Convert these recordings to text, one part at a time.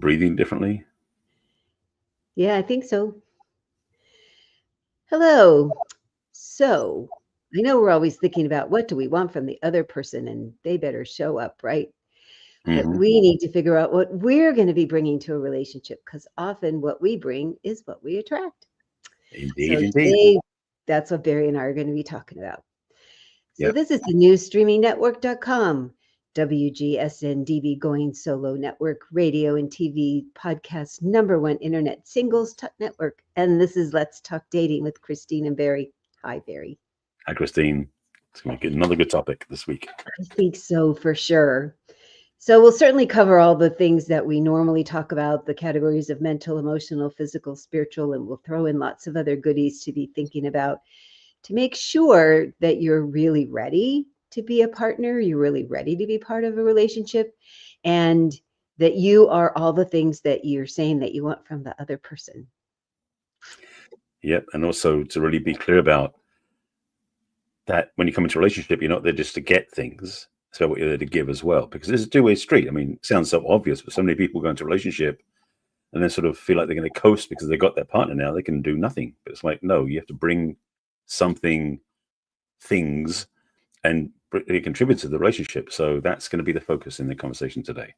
breathing differently? Yeah, I think so. Hello. So I know we're always thinking about what do we want from the other person, and they better show up, right? But Hmm. we need to figure out what we're going to be bringing to a relationship, because often what we bring is what we attract. Indeed, So indeed. today, that's what Barry and I are going to be talking about. So Yep. this is the newsstreamingnetwork.com, WGSN-DB Going Solo Network, radio and TV podcast #1 internet singles talk network. And this is Let's Talk Dating with Christine and Barry. Hi, Barry. Hi, Christine. It's going to get another good topic this week. I think so for sure. So we'll certainly cover all the things that we normally talk about, the categories of mental, emotional, physical, spiritual, and we'll throw in lots of other goodies to be thinking about to make sure that you're really ready to be a partner, you're really ready to be part of a relationship, and that you are all the things that you're saying that you want from the other person. Yep. And also to really be clear about that when you come into a relationship, you're not there just to get things. It's about what you're there to give as well. Because it's a two-way street. I mean, it sounds so obvious, but so many people go into a relationship and then sort of feel like they're going to coast because they got their partner now. They can do nothing. But it's like, no, you have to bring something, things, and it contributes to the relationship. So that's going to be the focus in the conversation today.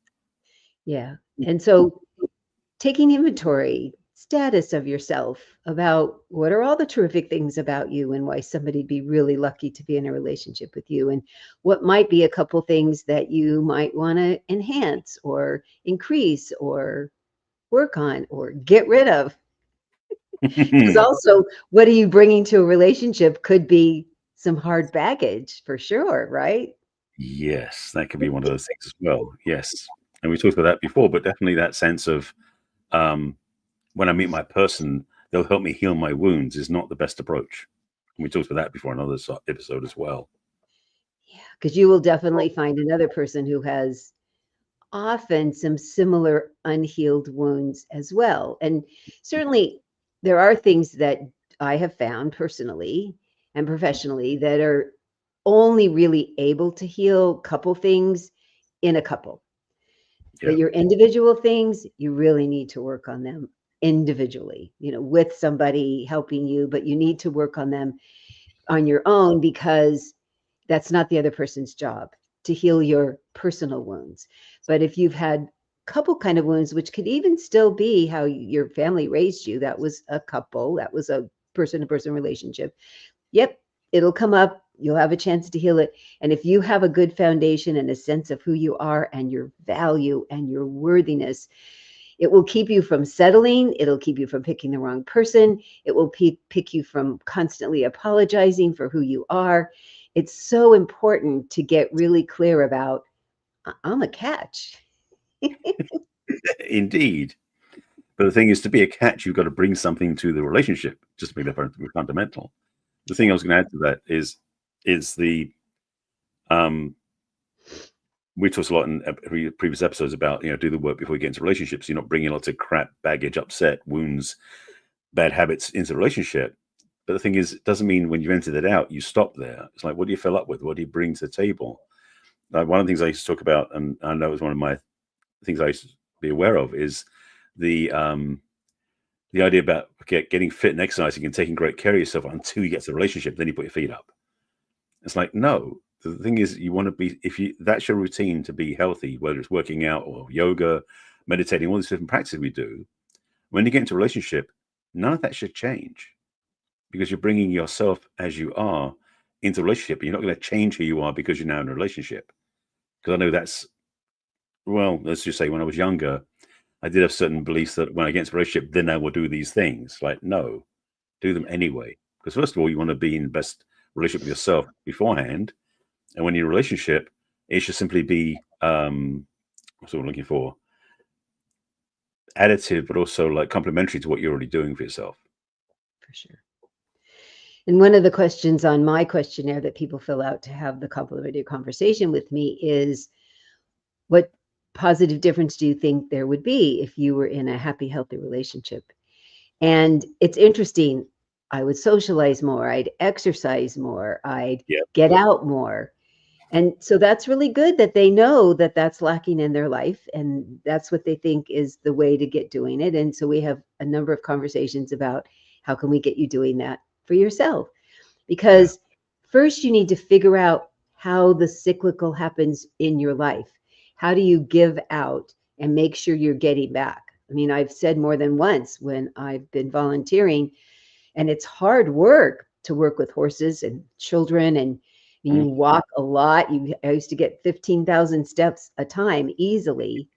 Yeah. And so taking inventory, status of yourself, about what are all the terrific things about you and why somebody'd be really lucky to be in a relationship with you, and what might be a couple things that you might want to enhance or increase or work on or get rid of. Because also, what are you bringing to a relationship could be some hard baggage for sure, right? Yes, that could be one of those things as well. Yes. And we talked about that before, but definitely that sense of um, when I meet my person, they'll help me heal my wounds is not the best approach. And we talked about that before in another episode as well. Yeah, because you will definitely find another person who has often some similar unhealed wounds as well. And certainly there are things that I have found personally and professionally that are only really able to heal couple things in a couple. Yeah. But your individual things, you really need to work on them individually, with somebody helping you, but you need to work on them on your own, because that's not the other person's job to heal your personal wounds. But if you've had couple kind of wounds, which could even still be how your family raised you, that was a couple, that was a person to person relationship. Yep, it'll come up. You'll have a chance to heal it. And if you have a good foundation and a sense of who you are and your value and your worthiness, it will keep you from settling. It'll keep you from picking the wrong person. It will pick you from constantly apologizing for who you are. It's so important to get really clear about, I'm a catch. Indeed. But the thing is, to be a catch, you've got to bring something to the relationship, just to be fundamental. The thing I was going to add to that is the we talked a lot in previous episodes about do the work before you get into relationships. You're not bringing lots of crap, baggage, upset, wounds, bad habits into the relationship. But the thing is, it doesn't mean when you entered it out, you stop there. It's like, what do you fill up with? What do you bring to the table? Like one of the things I used to talk about, and I know it was one of my things I used to be aware of, is the idea about getting fit and exercising and taking great care of yourself until you get to the relationship. Then you put your feet up. It's like, no. The thing is, you want to be, that's your routine to be healthy, whether it's working out or yoga, meditating, all these different practices we do. When you get into a relationship, none of that should change, because you're bringing yourself as you are into a relationship. You're not going to change who you are because you're now in a relationship. Because I know well, let's just say when I was younger, I did have certain beliefs that when I get into a relationship, then I will do these things. Like, no, do them anyway. Because first of all, you want to be in the best relationship with yourself beforehand. And when you're in a relationship, it should simply be what's what I'm looking for, additive, but also like complementary to what you're already doing for yourself. For sure. And one of the questions on my questionnaire that people fill out to have the complimentary conversation with me is, what positive difference do you think there would be if you were in a happy, healthy relationship? And it's interesting. I would socialize more. I'd exercise more. I'd Yeah. get out more. And so that's really good that they know that that's lacking in their life, and that's what they think is the way to get doing it. And so we have a number of conversations about how can we get you doing that for yourself? Because first you need to figure out how the cyclical happens in your life. How do you give out and make sure you're getting back? I mean, I've said more than once when I've been volunteering, and it's hard work to work with horses and children, and you walk a lot. I used to get 15,000 steps a time easily,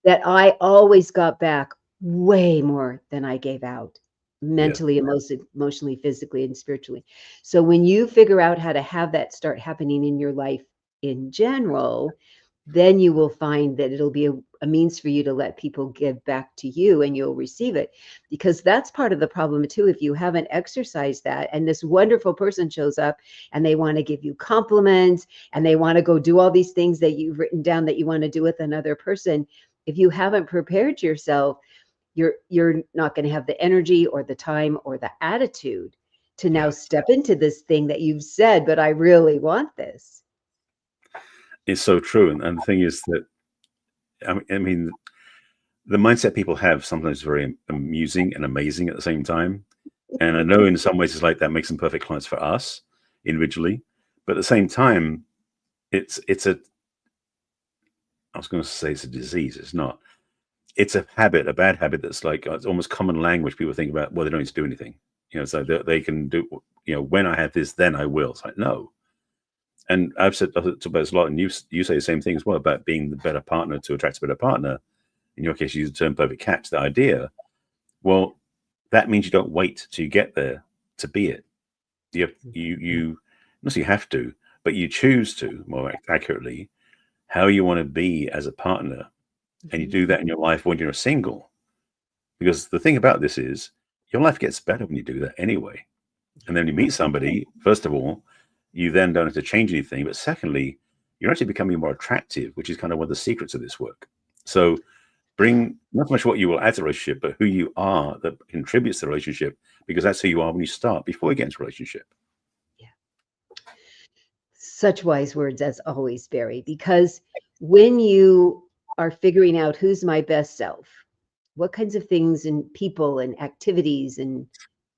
that I always got back way more than I gave out, mentally, emotionally, physically, and spiritually. So when you figure out how to have that start happening in your life in general, then you will find that it'll be a means for you to let people give back to you, and you'll receive it. Because that's part of the problem too. If you haven't exercised that, and this wonderful person shows up and they want to give you compliments and they want to go do all these things that you've written down that you want to do with another person, if you haven't prepared yourself, you're not going to have the energy or the time or the attitude to now step into this thing that you've said, but I really want this. It's so true. And the thing is that, I mean, the mindset people have sometimes is very amusing and amazing at the same time. And I know in some ways it's like that makes them perfect clients for us individually. But at the same time, I was going to say it's a disease. It's not. It's a habit, a bad habit that's like, it's almost common language. People think about, well, they don't need to do anything. So they can do, when I have this, then I will. It's like, no. And I've talked about this a lot, and you say the same thing as well about being the better partner to attract a better partner. In your case, you use the term perfect catch, the idea. Well, that means you don't wait till you get there to be it. You not so you have to, but you choose to, more accurately, how you want to be as a partner. And you do that in your life when you're single. Because the thing about this is, your life gets better when you do that anyway. And then you meet somebody, first of all, you then don't have to change anything. But secondly, you're actually becoming more attractive, which is kind of one of the secrets of this work. So bring not so much what you will add to the relationship, but who you are that contributes to the relationship, because that's who you are when you start, before you get into a relationship. Yeah. Such wise words as always, Barry, because when you are figuring out who's my best self, what kinds of things and people and activities and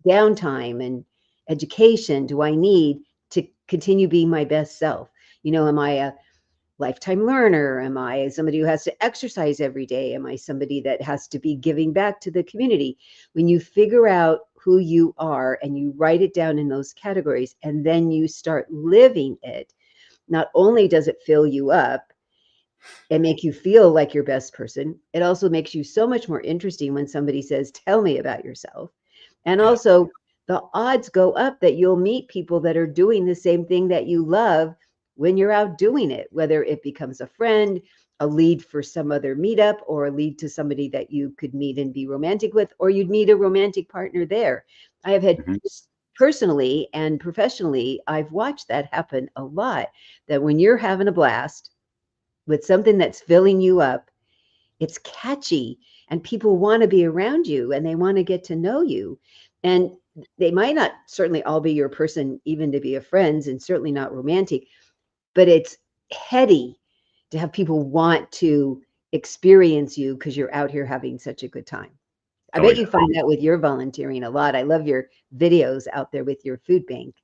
downtime and education do I need to continue being my best self? Am I a lifetime learner? Am I somebody who has to exercise every day? Am I somebody that has to be giving back to the community? When you figure out who you are and you write it down in those categories, and then you start living it, not only does it fill you up and make you feel like your best person, it also makes you so much more interesting when somebody says, tell me about yourself. And also, the odds go up that you'll meet people that are doing the same thing that you love when you're out doing it, whether it becomes a friend, a lead for some other meetup, or a lead to somebody that you could meet and be romantic with, or you'd meet a romantic partner there. I have had personally and professionally, I've watched that happen a lot, that when you're having a blast with something that's filling you up, it's catchy and people want to be around you and they want to get to know you. And they might not certainly all be your person, even to be a friends, and certainly not romantic, but it's heady to have people want to experience you because you're out here having such a good time. I bet you find that with your volunteering a lot. I love your videos out there with your food bank.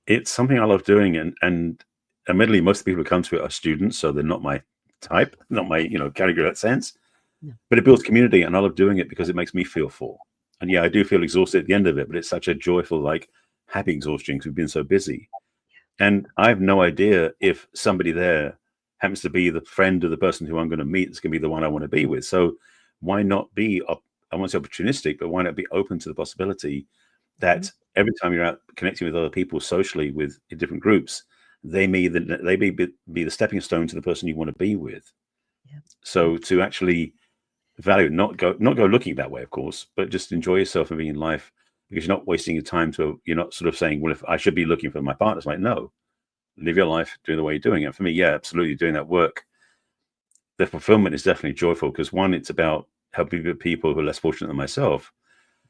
It's something I love doing. And admittedly, most of the people who come to it are students, so they're not my type, not my category in that sense. No. But it builds community, and I love doing it because it makes me feel full. And yeah, I do feel exhausted at the end of it, but it's such a joyful, like happy exhaustion because we've been so busy. And I have no idea if somebody there happens to be the friend of the person who I'm going to meet. It's going to be the one I want to be with. So why not be, I won't say opportunistic, but why not be open to the possibility that every time you're out connecting with other people socially with in different groups, they may be the stepping stone to the person you want to be with. Yeah. So to actually value, not go looking that way, of course, but just enjoy yourself and being in life, because you're not wasting your time you're not sort of saying, well, if I should be looking for my partner. It's like, no, live your life, do the way you're doing it. For me, yeah, absolutely, doing that work, the fulfillment is definitely joyful, because one, it's about helping people who are less fortunate than myself.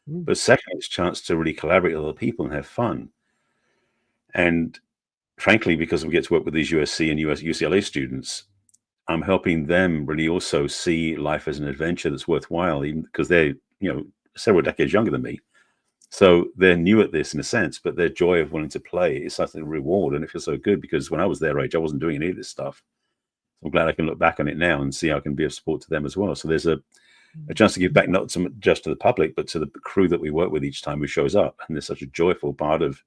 But second, it's a chance to really collaborate with other people and have fun. And frankly, because we get to work with these USC and UCLA students, I'm helping them really also see life as an adventure that's worthwhile, even because they're, several decades younger than me. So they're new at this in a sense, but their joy of wanting to play is such a reward. And it feels so good because when I was their age, I wasn't doing any of this stuff. I'm glad I can look back on it now and see how I can be of support to them as well. So there's a chance to give back, not just to the public, but to the crew that we work with each time who shows up. And there's such a joyful part of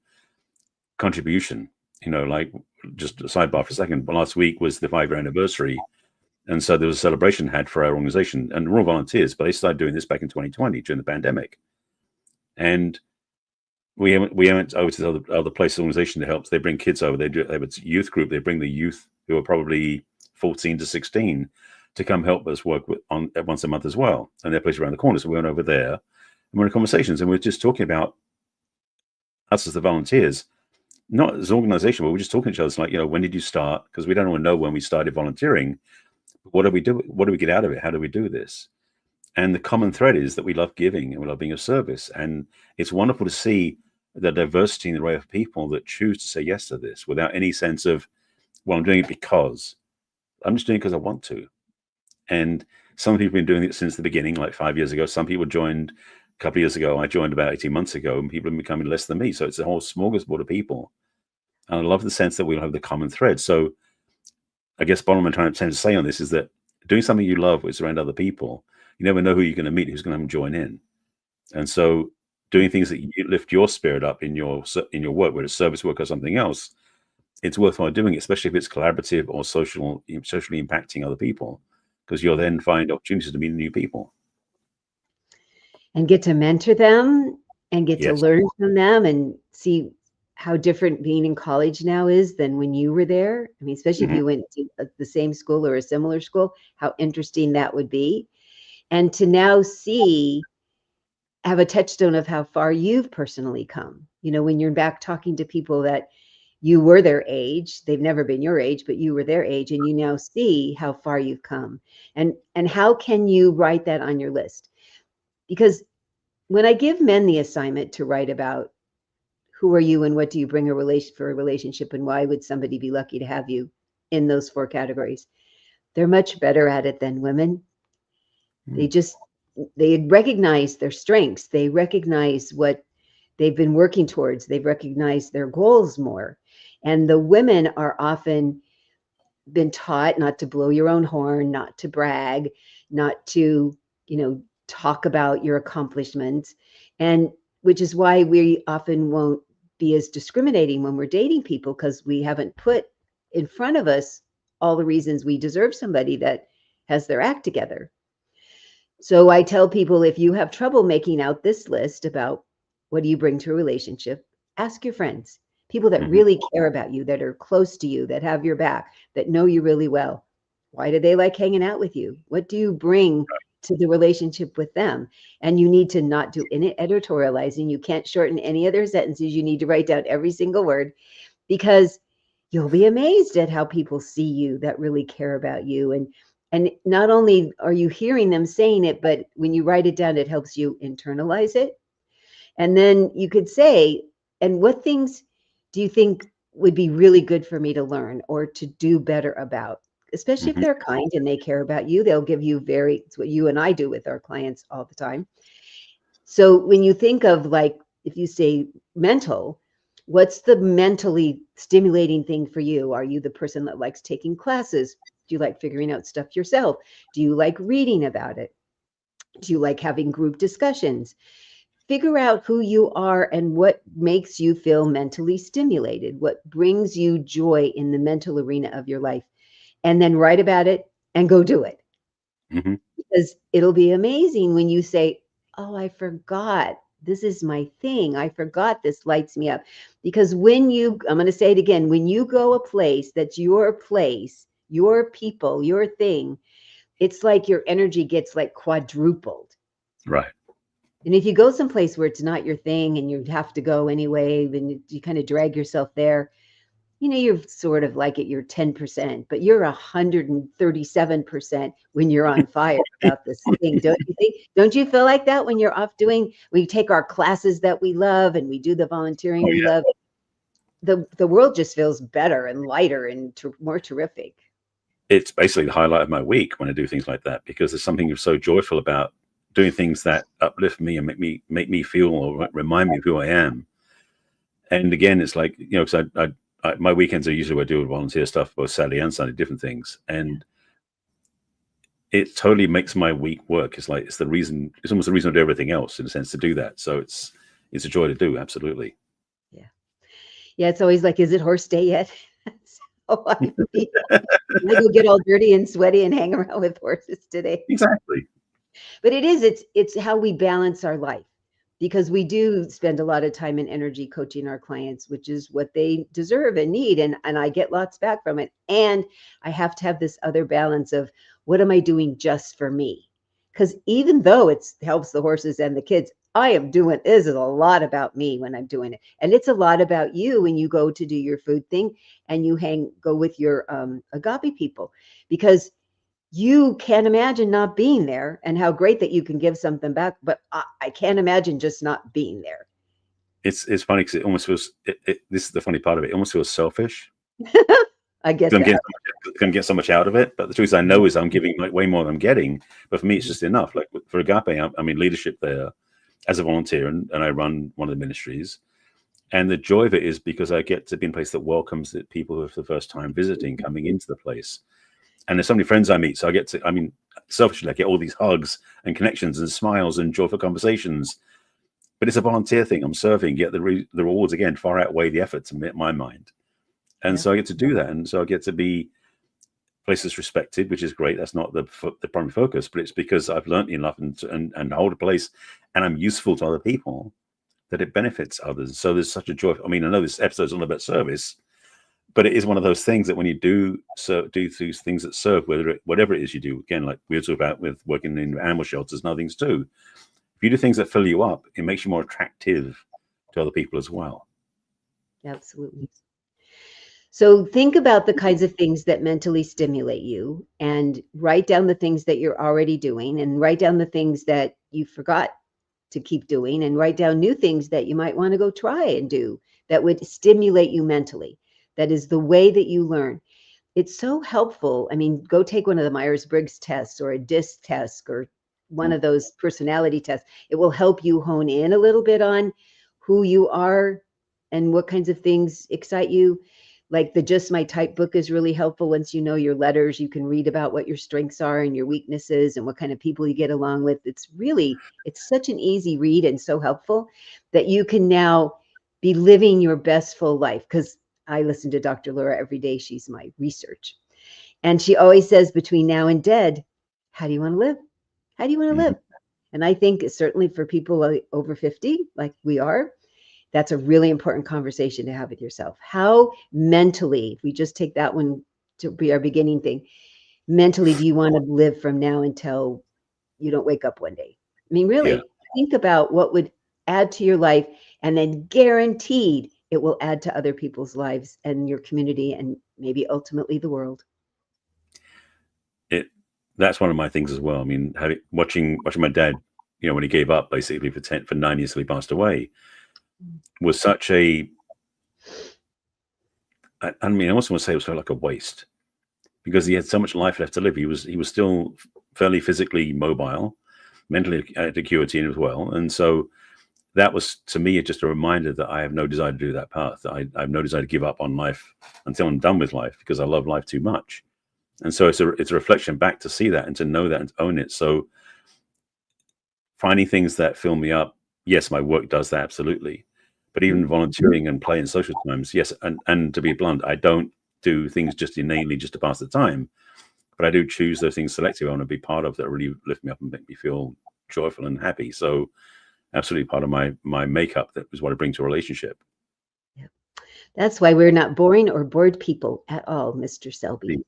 contribution, like just a sidebar for a second. But last week was the 5-year anniversary. And so there was a celebration had for our organization, and we're all volunteers, but they started doing this back in 2020 during the pandemic. And we went over to the other place organization that helps. They bring kids over. They have a youth group. They bring the youth who are probably 14 to 16 to come help us work on once a month as well. And they're placed around the corner. So we went over there and we're in conversations, and we're just talking about us as the volunteers, not as an organization, but we're just talking to each other. It's like, when did you start? Because we don't want to know when we started volunteering. What do we do? What do we get out of it? How do we do this? And the common thread is that we love giving and we love being of service. And it's wonderful to see the diversity in the array of people that choose to say yes to this without any sense of, well, I'm doing it because I'm just doing it because I want to. And some people have been doing it since the beginning, like 5 years ago. Some people joined a couple of years ago. I joined about 18 months ago, and people have been becoming less than me. So it's a whole smorgasbord of people. And I love the sense that we'll have the common thread. So I guess bottom I'm trying to say on this is that doing something you love is around other people. You never know who you're going to meet, who's going to join in. And so doing things that you lift your spirit up in your work, whether it's service work or something else, it's worthwhile doing it, especially if it's collaborative or socially impacting other people, because you'll then find opportunities to meet new people. And get to mentor them and get to learn from them and see how different being in college now is than when you were there. I mean, especially if you went to the same school or a similar school, how interesting that would be. And to now have a touchstone of how far you've personally come. When you're back talking to people that you were their age, they've never been your age, but you were their age, and you now see how far you've come. And how can you write that on your list? Because when I give men the assignment to write about who are you and what do you bring for a relationship and why would somebody be lucky to have you in those 4 categories, they're much better at it than women. They recognize their strengths. They recognize what they've been working towards. They've recognized their goals more. And the women are often been taught not to blow your own horn, not to brag, not to, talk about your accomplishments. And which is why we often won't be as discriminating when we're dating people, because we haven't put in front of us all the reasons we deserve somebody that has their act together. So I tell people, if you have trouble making out this list about what do you bring to a relationship, ask your friends, people that really care about you, that are close to you, that have your back, that know you really well. Why do they like hanging out with you? What do you bring to the relationship with them? And you need to not do any editorializing. You can't shorten any of their sentences. You need to write down every single word, because you'll be amazed at how people see you that really care about you. And not only are you hearing them saying it, but when you write it down, it helps you internalize it. And then you could say, and what things do you think would be really good for me to learn or to do better about? Especially if they're kind and they care about you, they'll give you it's what you and I do with our clients all the time. So when you think of, like, if you say mental, what's the mentally stimulating thing for you? Are you the person that likes taking classes? Do you like figuring out stuff yourself? Do you like reading about it? Do you like having group discussions? Figure out who you are and what makes you feel mentally stimulated, what brings you joy in the mental arena of your life, and then write about it and go do it. Because it'll be amazing when you say, oh, I forgot. This is my thing. I forgot this lights me up. Because I'm going to say it again, when you go a place that's your place, your people, your thing, it's like your energy gets like quadrupled. Right. And if you go someplace where it's not your thing and you have to go anyway, then you kind of drag yourself there, you're sort of like at your 10%, but you're 137% when you're on fire about this thing. Don't you think? Don't you feel like that when you're off we take our classes that we love and we do the volunteering we love? the world just feels better and lighter and more terrific. It's basically the highlight of my week when I do things like that, because there's something so joyful about doing things that uplift me and make me feel or remind me of who I am. And again, it's like, you know, because my weekends are usually where I do volunteer stuff, both Saturday and Sunday, different things, and it totally makes my week work. It's like it's almost the reason I do everything else, in a sense, to do that. So it's a joy to do. Absolutely. Yeah, it's always like, is it horse day yet? So I feel. I go get all dirty and sweaty and hang around with horses today. Exactly. But it's how we balance our life, because we do spend a lot of time and energy coaching our clients, which is what they deserve and need. And I get lots back from it. And I have to have this other balance of, what am I doing just for me? Because even though it helps the horses and the kids, this is a lot about me when I'm doing it. And it's a lot about you when you go to do your food thing and you go with your agape people, because you can't imagine not being there, and how great that you can give something back. But I can't imagine just not being there. It's funny because it almost feels, this is the funny part of it. It almost feels selfish. I get I'm that. going to get so much out of it. But the truth I know is I'm giving like way more than I'm getting. But for me, it's just enough. Like for Agape, I'm in leadership there as a volunteer, and I run one of the ministries. And the joy of it is because I get to be in a place that welcomes the people who are for the first time visiting, coming into the place. And there's so many friends I meet. So I get to, I mean, selfishly, I get all these hugs and connections and smiles and joyful conversations. But it's a volunteer thing. I'm serving, yet the rewards, again, far outweigh the efforts in my mind. And so I get to do that. And so I get to be places respected, which is great. That's not the primary focus, but it's because I've learned enough and hold a place, and I'm useful to other people, that it benefits others. So there's such a joy. I mean, I know this episode's all about service, but it is one of those things that when you do these things that serve, whatever it is you do, again, like we were talking about with working in animal shelters and other things too, if you do things that fill you up, it makes you more attractive to other people as well. Absolutely. So think about the kinds of things that mentally stimulate you, and write down the things that you're already doing, and write down the things that you forgot to keep doing, and write down new things that you might want to go try and do that would stimulate you mentally. That is the way that you learn. It's so helpful. I mean, go take one of the Myers-Briggs tests or a DISC test or one of those personality tests. It will help you hone in a little bit on who you are and what kinds of things excite you. Like the Just My Type book is really helpful. Once you know your letters, you can read about what your strengths are and your weaknesses and what kind of people you get along with. It's such an easy read and so helpful that you can now be living your best full life. Because I listen to Dr. Laura every day. She's my research. And she always says, between now and dead, how do you want to live? How do you want to live? And I think certainly for people over 50, like we are, that's a really important conversation to have with yourself. How mentally, if we just take that one to be our beginning thing, mentally, do you want to live from now until you don't wake up one day? I mean, really, think about what would add to your life, and then guaranteed it will add to other people's lives and your community and maybe ultimately the world. That's one of my things as well. I mean, watching my dad, you know, when he gave up basically for 9 years till he passed away, was such a, I mean, I also want to say it was sort of like a waste, because he had so much life left to live. He was still fairly physically mobile, mentally at acuity as well. And so that was, to me, just a reminder that I have no desire to do that path. I have no desire to give up on life until I'm done with life, because I love life too much. And so it's a reflection back to see that and to know that and to own it. So finding things that fill me up, yes, my work does that, absolutely. But even volunteering and play and social times, yes. And to be blunt, I don't do things just innately just to pass the time, but I do choose those things selectively I want to be part of that really lift me up and make me feel joyful and happy. So absolutely part of my makeup, that is what I bring to a relationship. Yeah. That's why we're not boring or bored people at all, Mr. Selby.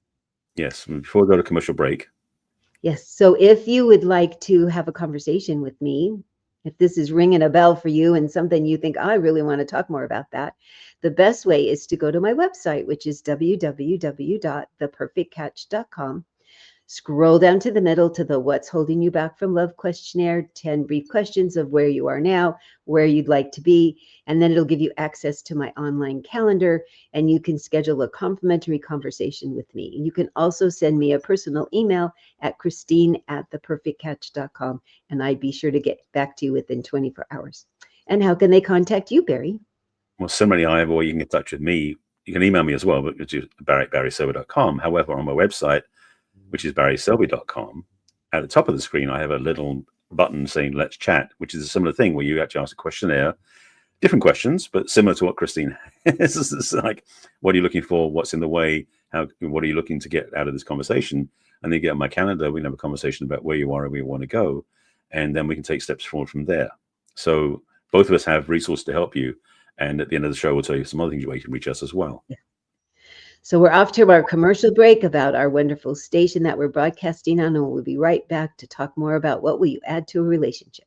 Yes. Before we go to commercial break. Yes. So if you would like to have a conversation with me, if this is ringing a bell for you and something you think, I really want to talk more about that, the best way is to go to my website, which is www.theperfectcatch.com. Scroll down to the middle to the What's Holding You Back from Love questionnaire, 10 brief questions of where you are now, where you'd like to be, and then it'll give you access to my online calendar, and you can schedule a complimentary conversation with me. And you can also send me a personal email at christine@theperfectcatch.com, and I'd be sure to get back to you within 24 hours. And how can they contact you, Barry? Well, similarly, I have, or you can get in touch with me. You can email me as well, but it's barry@barryselby.com. However, on my website, which is barryselby.com, at the top of the screen, I have a little button saying "Let's chat," which is a similar thing where you actually ask a questionnaire, different questions, but similar to what Christine has. It's like, what are you looking for? What's in the way? What are you looking to get out of this conversation? And then you get on my calendar, we can have a conversation about where you are and where you want to go. And then we can take steps forward from there. So both of us have resources to help you. And at the end of the show, we'll tell you some other things where you can reach us as well. Yeah. So we're off to our commercial break about our wonderful station that we're broadcasting on, and we'll be right back to talk more about what will you add to a relationship.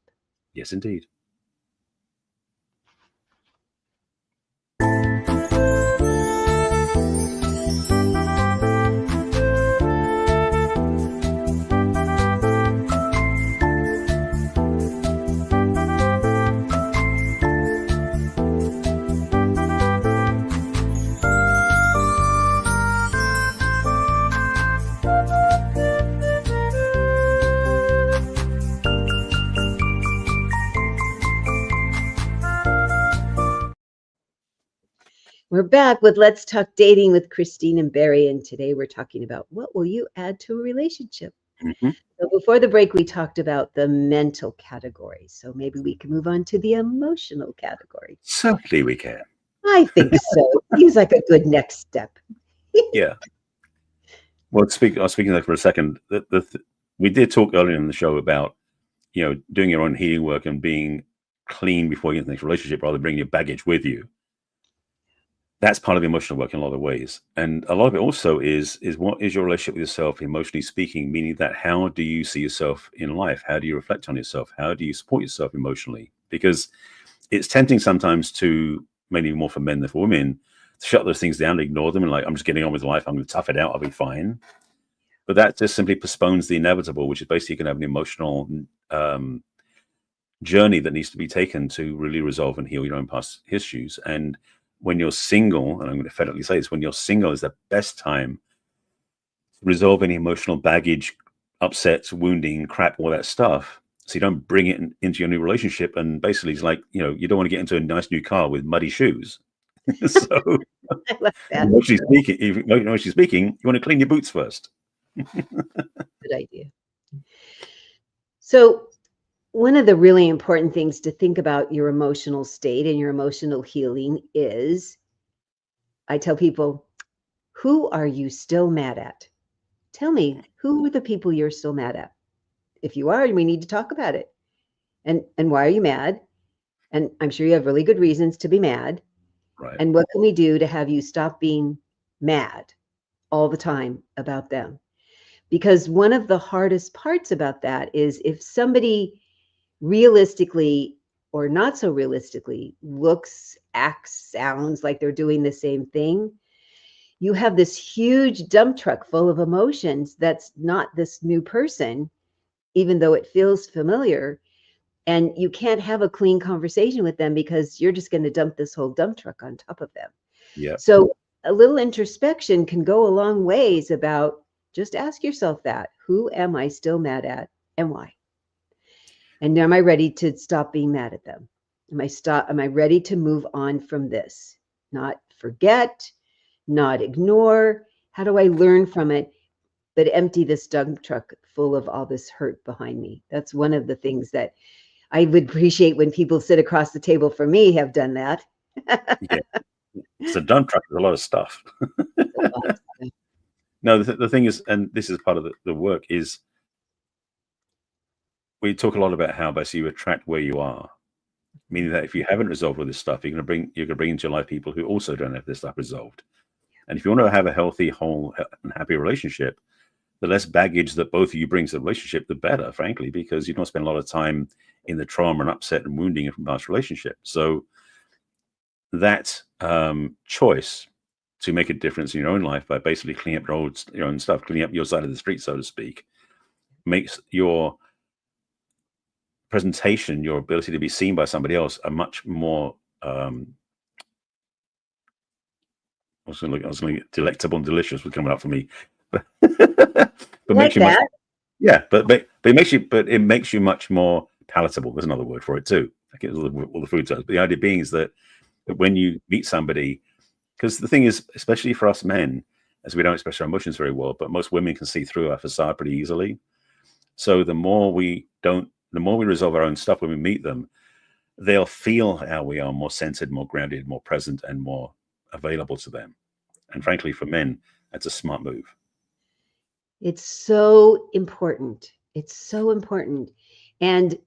Yes, indeed. We're back with Let's Talk Dating with Christine and Barry, and today we're talking about what will you add to a relationship? Mm-hmm. So before the break, we talked about the mental category, so maybe we can move on to the emotional category. Certainly we can. I think so. Seems like a good next step. Yeah. Well, speaking of that for a second, we did talk earlier in the show about, doing your own healing work and being clean before you get into the next relationship rather than bringing your baggage with you. That's part of the emotional work in a lot of ways. And a lot of it also is what is your relationship with yourself, emotionally speaking, meaning that how do you see yourself in life? How do you reflect on yourself? How do you support yourself emotionally? Because it's tempting sometimes to, maybe more for men than for women, to shut those things down, ignore them, and like, I'm just getting on with life. I'm going to tough it out. I'll be fine. But that just simply postpones the inevitable, which is basically you can have an emotional journey that needs to be taken to really resolve and heal your own past issues. And when you're single, and I'm going to emphatically say this, when you're single is the best time to resolve any emotional baggage, upsets, wounding, crap, all that stuff. So you don't bring it into your new relationship. And basically it's like, you don't want to get into a nice new car with muddy shoes. So I love that. emotionally speaking, you want to clean your boots first. Good idea. So one of the really important things to think about your emotional state and your emotional healing is, I tell people, who are you still mad at? Tell me, who are the people you're still mad at? If you are, we need to talk about it. And why are you mad? And I'm sure you have really good reasons to be mad. Right. And what can we do to have you stop being mad all the time about them? Because one of the hardest parts about that is if somebody realistically or not so realistically looks, acts, sounds like they're doing the same thing, you have this huge dump truck full of emotions that's not this new person, even though it feels familiar. And you can't have a clean conversation with them because you're just going to dump this whole dump truck on top of them. Yeah. So a little introspection can go a long ways about just ask yourself that. Who am I still mad at and why? And am I ready to stop being mad at them? Am I ready to move on from this? Not forget, not ignore. How do I learn from it, but empty this dump truck full of all this hurt behind me? That's one of the things that I would appreciate when people sit across the table from me have done that. Yeah. It's a dump truck with a lot of stuff. No, the thing is, and this is part of the work, is we talk a lot about how basically you attract where you are, meaning that if you haven't resolved all this stuff, you're going to bring into your life people who also don't have this stuff resolved. And if you want to have a healthy, whole, and happy relationship, the less baggage that both of you bring to the relationship, the better, frankly, because you don't spend a lot of time in the trauma and upset and wounding of past relationship. So that choice to make a difference in your own life by basically cleaning up your own stuff, cleaning up your side of the street, so to speak, makes your presentation, your ability to be seen by somebody else, a much more I was going to delectable and delicious was coming up for me, but makes you much, yeah. But it makes you much more palatable. There's another word for it too. I get all the food terms. But the idea being is that when you meet somebody, because the thing is, especially for us men, as we don't express our emotions very well, but most women can see through our facade pretty easily. So the more we resolve our own stuff when we meet them, they'll feel how we are more centered, more grounded, more present, and more available to them. And frankly, for men, that's a smart move. It's so important. It's so important. And,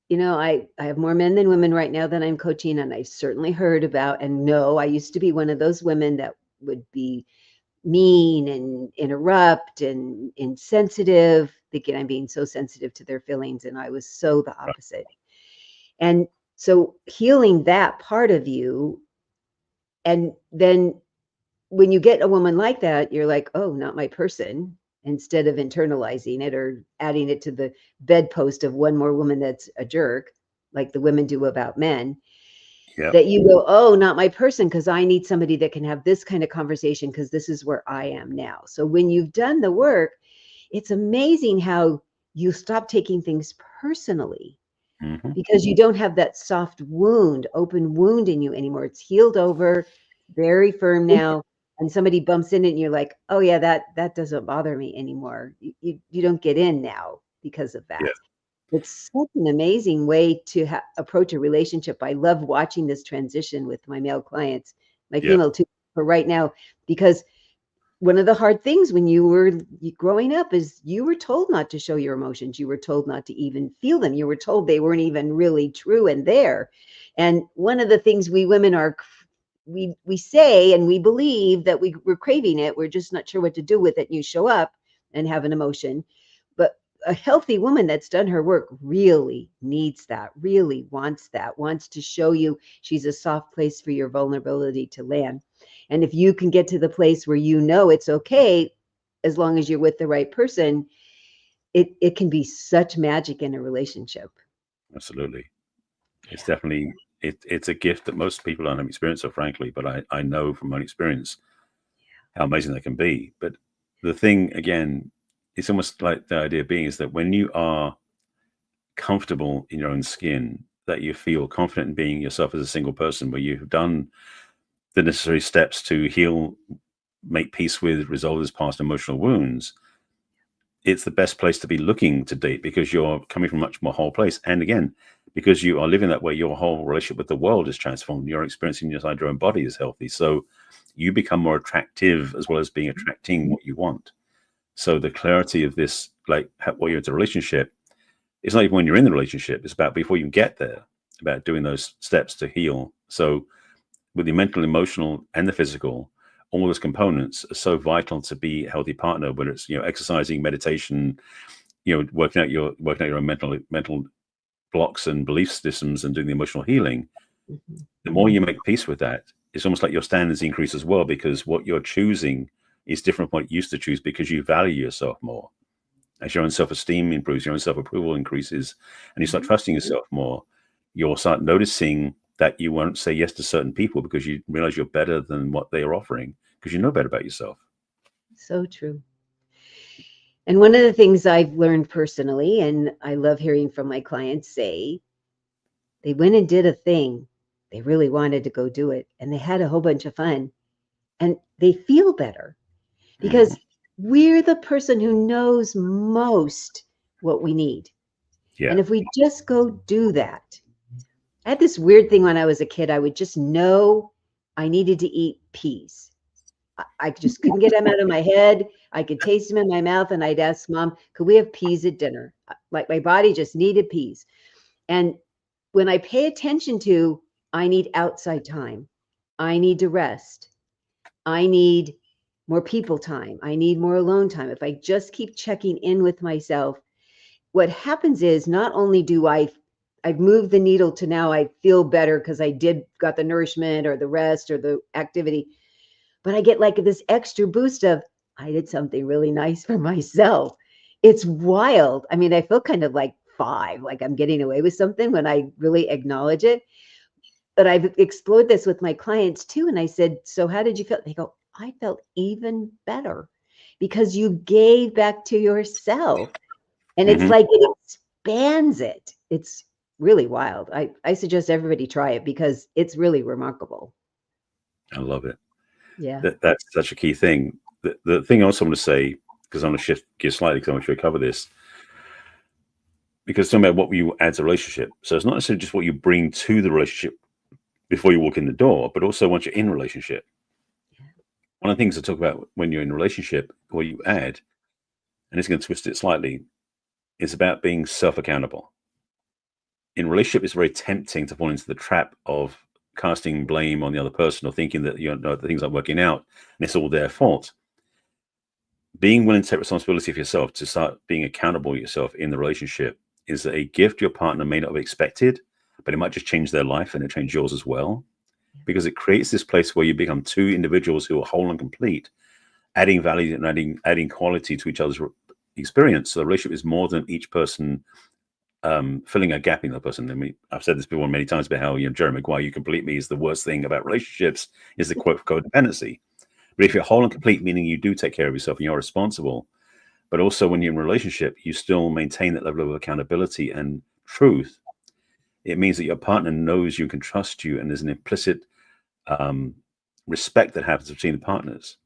you know, I have more men than women right now that I'm coaching, and I've certainly heard about, and no, I used to be one of those women that would be mean and interrupt and insensitive, thinking I'm being so sensitive to their feelings. And I was so the opposite. And so healing that part of you, and then when you get a woman like that, you're like, oh, not my person, instead of internalizing it or adding it to the bedpost of one more woman that's a jerk, like the women do about men. Yep. That you go, oh, not my person, because I need somebody that can have this kind of conversation, because this is where I am now. So when you've done the work, it's amazing how you stop taking things personally, because you don't have that soft wound, open wound in you anymore. It's healed over, very firm now. And somebody bumps in it and you're like, oh yeah, that doesn't bother me anymore. You don't get in now because of that. Yeah. It's such an amazing way to approach a relationship. I love watching this transition with my male clients, my female too, for right now, because one of the hard things when you were growing up is you were told not to show your emotions. You were told not to even feel them. You were told they weren't even really true and there. And one of the things we women are, we say and we believe that we're craving it. We're just not sure what to do with it. And you show up and have an emotion. But a healthy woman that's done her work really needs that, really wants that, wants to show you she's a soft place for your vulnerability to land. And if you can get to the place where you know it's okay, as long as you're with the right person, it can be such magic in a relationship. Absolutely. It's definitely, it's a gift that most people don't have experience of, frankly, but I know from my own experience how amazing that can be. But the thing, again, it's almost like the idea being is that when you are comfortable in your own skin, that you feel confident in being yourself as a single person, where you've done the necessary steps to heal, make peace with, resolve those past emotional wounds, it's the best place to be looking to date, because you're coming from a much more whole place. And again, because you are living that way, your whole relationship with the world is transformed. You're experiencing inside your own body is healthy. So you become more attractive, as well as being attracting what you want. So the clarity of this, like what you're into a relationship, it's not even when you're in the relationship, it's about before you get there, about doing those steps to heal. So with the mental, emotional, and the physical, all those components are so vital to be a healthy partner, whether it's, exercising, meditation, working out your own mental blocks and belief systems and doing the emotional healing. The more you make peace with that, it's almost like your standards increase as well, because what you're choosing is different from what you used to choose, because you value yourself more. As your own self-esteem improves, your own self-approval increases, and you start trusting yourself more, you'll start noticing that you won't say yes to certain people because you realize you're better than what they are offering, because you know better about yourself. So true. And one of the things I've learned personally, and I love hearing from my clients say, they went and did a thing. They really wanted to go do it, and they had a whole bunch of fun, and they feel better, because we're the person who knows most what we need. Yeah. And if we just go do that, I had this weird thing when I was a kid. I would just know I needed to eat peas. I just couldn't get them out of my head. I could taste them in my mouth, and I'd ask Mom, could we have peas at dinner? Like my body just needed peas. And when I pay attention to, I need outside time, I need to rest, I need more people time, I need more alone time. If I just keep checking in with myself, what happens is not only do I've moved the needle to now I feel better because I got the nourishment or the rest or the activity, but I get like this extra boost of, I did something really nice for myself. It's wild. I mean, I feel kind of like 5, like I'm getting away with something when I really acknowledge it. But I've explored this with my clients too. And I said, so how did you feel? They go, I felt even better because you gave back to yourself. And it's like it expands it. It's really wild. I suggest everybody try it because it's really remarkable. I love it. Yeah. That's such a key thing. The thing I also want to say, because I'm going to shift gears slightly because I want you to cover this, because talking about what you add to a relationship. So it's not necessarily just what you bring to the relationship before you walk in the door, but also once you're in a relationship. One of the things I talk about when you're in a relationship, what you add, and it's going to twist it slightly, is about being self-accountable. In a relationship, it's very tempting to fall into the trap of casting blame on the other person or thinking that the things aren't working out and it's all their fault. Being willing to take responsibility for yourself, to start being accountable to yourself in the relationship, is a gift your partner may not have expected, but it might just change their life and it change yours as well, because it creates this place where you become two individuals who are whole and complete, adding value and adding quality to each other's experience. So the relationship is more than each person filling a gap in the person. I mean, I've said this before many times about how, Jerry Maguire, you complete me, is the worst thing about relationships is the quote codependency. But if you're whole and complete, meaning you do take care of yourself and you're responsible, but also when you're in a relationship, you still maintain that level of accountability and truth, it means that your partner knows you can trust you, and there's an implicit respect that happens between the partners.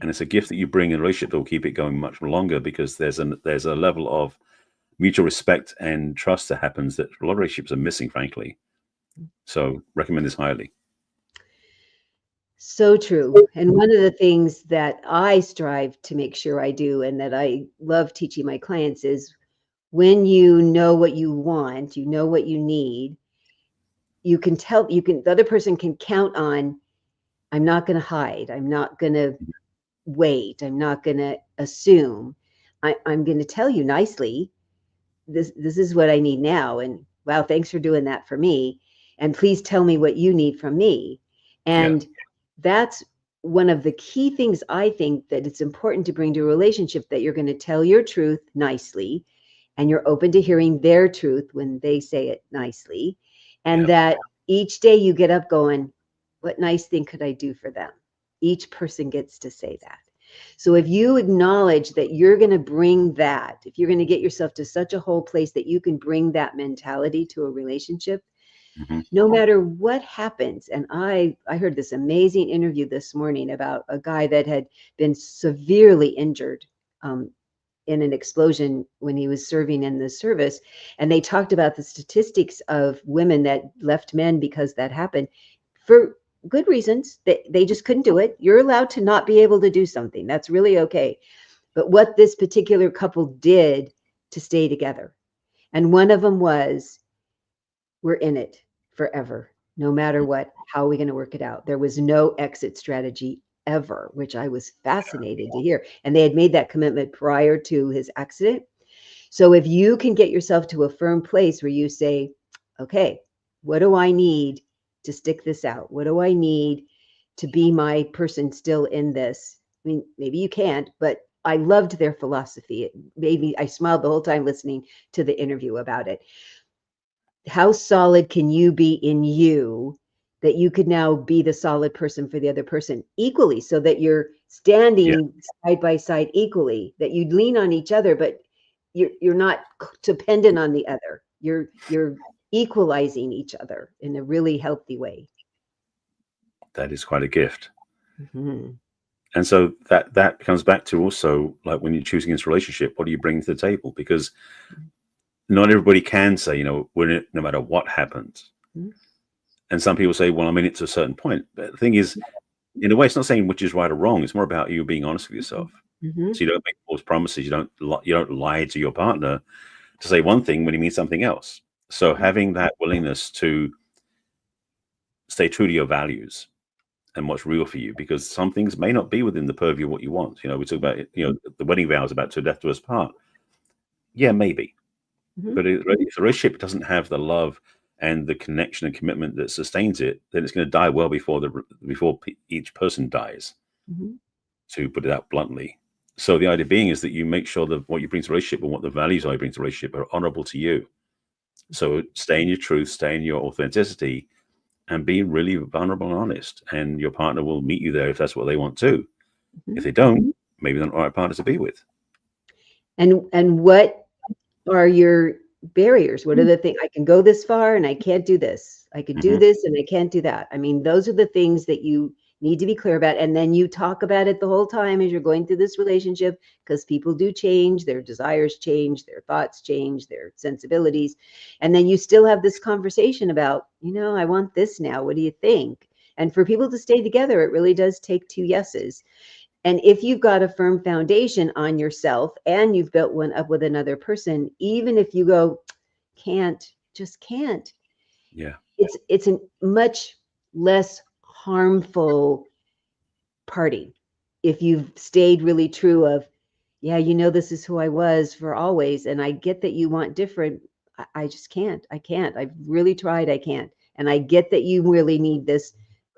And it's a gift that you bring in a relationship that will keep it going much longer, because there's a level of mutual respect and trust that happens that a lot of relationships are missing, frankly. So recommend this highly. So true. And one of the things that I strive to make sure I do, and that I love teaching my clients, is when you know what you want, you know what you need, the other person can count on, I'm not going to hide. I'm not going to wait. I'm not going to assume. I'm going to tell you nicely, this is what I need now. And wow, thanks for doing that for me. And please tell me what you need from me. And that's one of the key things I think that it's important to bring to a relationship, that you're going to tell your truth nicely, and you're open to hearing their truth when they say it nicely. And that each day you get up going, what nice thing could I do for them? Each person gets to say that. So if you acknowledge that you're going to bring that, if you're going to get yourself to such a whole place that you can bring that mentality to a relationship, no matter what happens. And I heard this amazing interview this morning about a guy that had been severely injured in an explosion when he was serving in the service. And they talked about the statistics of women that left men because that happened, for good reasons. They just couldn't do it. You're allowed to not be able to do something. That's really okay. But what this particular couple did to stay together, and one of them was, we're in it forever, no matter what. How are we going to work it out? There was no exit strategy ever, which I was fascinated to hear. And they had made that commitment prior to his accident. So if you can get yourself to a firm place where you say, okay, what do I need to stick this out? What do I need to be my person still in this? I mean, maybe you can't, but I loved their philosophy. It made me, I smiled the whole time listening to the interview about it. How solid can you be in you that you could now be the solid person for the other person equally, so that you're standing side by side equally, that you lean on each other, but you're not dependent on the other. You're equalizing each other in a really healthy way. That is quite a gift. Mm-hmm. And so that comes back to also, like, when you're choosing this relationship, what do you bring to the table? Because not everybody can say, we're in it no matter what happens. Mm-hmm. And some people say, well, I'm in it to a certain point. But the thing is, in a way, it's not saying which is right or wrong. It's more about you being honest with yourself. Mm-hmm. So you don't make false promises. You don't lie to your partner to say one thing when he means something else. So having that willingness to stay true to your values and what's real for you, because some things may not be within the purview of what you want. We talk about, the wedding vows about to death do us part. Yeah, maybe. Mm-hmm. But if the relationship doesn't have the love and the connection and commitment that sustains it, then it's going to die well before each person dies. to put it out bluntly. So the idea being is that you make sure that what you bring to a relationship and what the values are you bring to a relationship are honorable to you. So stay in your truth, stay in your authenticity, and be really vulnerable and honest. And your partner will meet you there if that's what they want to. If they don't, maybe they're not the right partner to be with. And what are your barriers? What are the things? I can go this far and I can't do this. I could do this and I can't do that. I mean, those are the things that you need to be clear about. And then you talk about it the whole time as you're going through this relationship, because people do change, their desires change, their thoughts change, their sensibilities. And then you still have this conversation about, I want this now. What do you think? And for people to stay together, it really does take two yeses. And if you've got a firm foundation on yourself and you've built one up with another person, even if you go, just can't. Yeah. It's a much less harmful party if you've stayed really true of, this is who I was for always. And I get that you want different. I just can't. I can't. I've really tried. I can't. And I get that you really need this.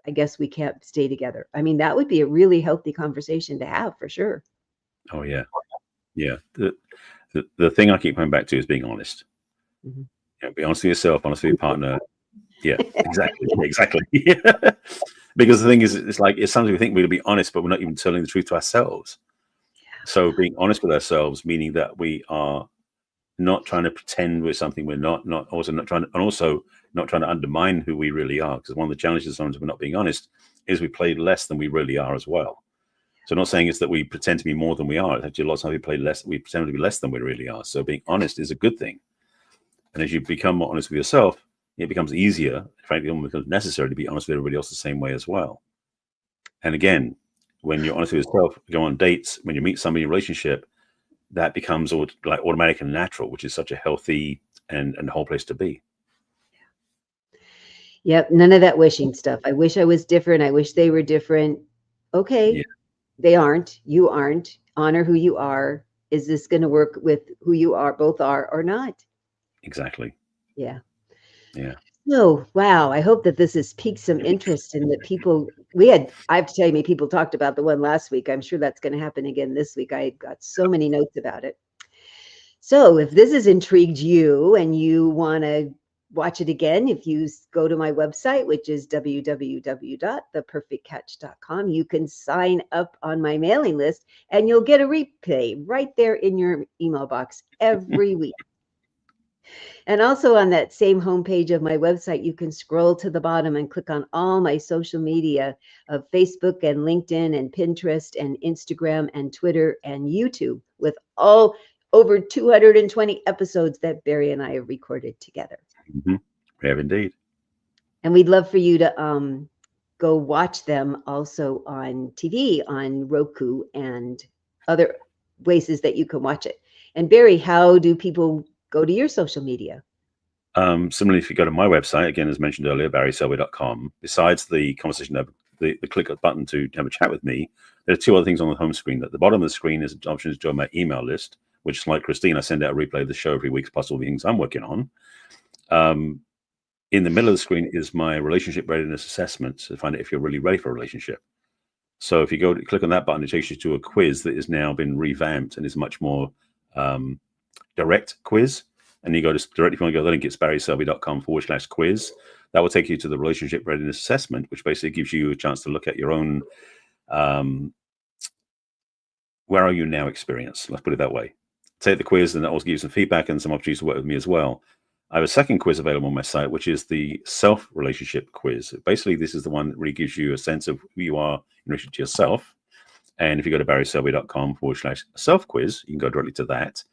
I guess we can't stay together. I mean, that would be a really healthy conversation to have for sure. Oh, yeah. Yeah. The thing I keep coming back to is being honest. Be honest with yourself, honest with your partner. Yeah, exactly. Exactly. Yeah. Because the thing is, it's like, it's sometimes we think we're going to be honest, but we're not even telling the truth to ourselves. So being honest with ourselves, meaning that we are not trying to pretend we're something we're not trying to undermine who we really are. Because one of the challenges sometimes we're not being honest is we play less than we really are as well. So not saying it's that we pretend to be more than we are. It's actually lots of times we pretend to be less than we really are. So being honest is a good thing. And as you become more honest with yourself, it becomes easier, frankly, it almost becomes necessary to be honest with everybody else the same way as well. And again, when you're honest with yourself, go on dates, when you meet somebody in a relationship, that becomes like automatic and natural, which is such a healthy and whole place to be. Yep. None of that wishing stuff. I wish I was different. I wish they were different. Okay. Yeah. They aren't. You aren't. Honor who you are. Is this going to work with who you are, both are, or not? Exactly. Yeah. Yeah. Oh, wow. I hope that this has piqued some interest in that people, I have to tell you, people talked about the one last week. I'm sure that's going to happen again this week. I got so many notes about it. So if this has intrigued you and you want to watch it again, if you go to my website, which is www.theperfectcatch.com, you can sign up on my mailing list and you'll get a replay right there in your email box every week. And also on that same homepage of my website, you can scroll to the bottom and click on all my social media of Facebook and LinkedIn and Pinterest and Instagram and Twitter and YouTube with all over 220 episodes that Barry and I have recorded together. We have indeed. And we'd love for you to go watch them also on TV, on Roku and other places that you can watch it. And Barry, how do people go to your social media? Similarly, if you go to my website, again, as mentioned earlier, barryselby.com, besides the conversation, the click button to have a chat with me, there are two other things on the home screen. At the bottom of the screen is an option to join my email list, which, like Christine, I send out a replay of the show every week, plus all the things I'm working on. In the middle of the screen is my relationship readiness assessment to find out if you're really ready for a relationship. So if you go to click on that button, it takes you to a quiz that has now been revamped and is much more direct quiz. And you go to directly, if you want to go, the link, it's barryselby.com/quiz. That will take you to the relationship readiness assessment, which basically gives you a chance to look at your own where are you now experience. Let's put it that way. Take the quiz, and that will give you some feedback and some opportunities to work with me as well. I have a second quiz available on my site, which is the self-relationship quiz. Basically, this is the one that really gives you a sense of who you are in relation to yourself. And if you go to barryselby.com/self-quiz, you can go directly to that.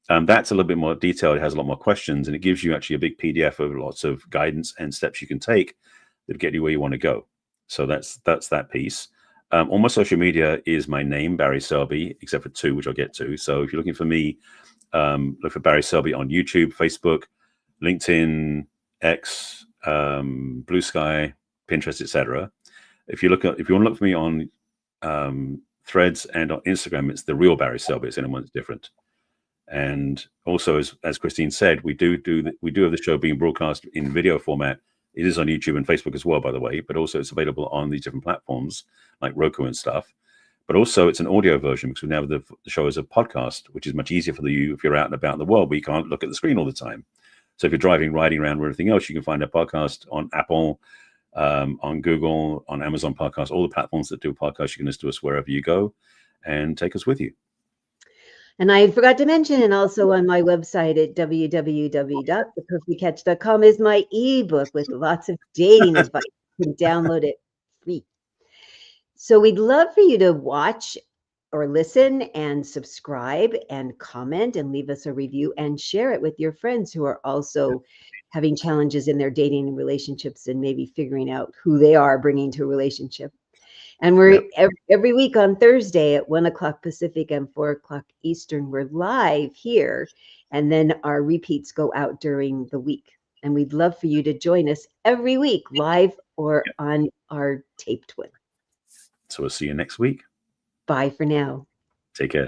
That's a little bit more detailed. It has a lot more questions, and it gives you actually a big PDF of lots of guidance and steps you can take that get you where you want to go. So that's that piece. On my social media is my name, Barry Selby, except for two, which I'll get to. So if you're looking for me, look for Barry Selby on YouTube, Facebook, LinkedIn, X, Blue Sky, Pinterest, etc. If you want to look for me on Threads and on Instagram, it's the real Barry Selby. It's anyone's different. And also, as Christine said, we do have the show being broadcast in video format It is on YouTube and Facebook as well, by the way, but also it's available on these different platforms like Roku and stuff. But also it's an audio version because we now have the show as a podcast, which is much easier for you if you're out and about in the world, but you can't look at the screen all the time. So if you're driving, riding around, or anything else, you can find a podcast on Apple, on Google, on Amazon Podcasts, all the platforms that do podcasts. You can listen to us wherever you go and take us with you. And I forgot to mention, and also on my website at www.theperfectcatch.com is my ebook with lots of dating advice. You can download it free. So we'd love for you to watch or listen and subscribe and comment and leave us a review and share it with your friends who are also having challenges in their dating and relationships and maybe figuring out who they are bringing to a relationship. And we're every week on Thursday at 1 o'clock Pacific and 4 o'clock Eastern. We're live here, and then our repeats go out during the week. And we'd love for you to join us every week, live or on our taped one. So we'll see you next week. Bye for now. Take care.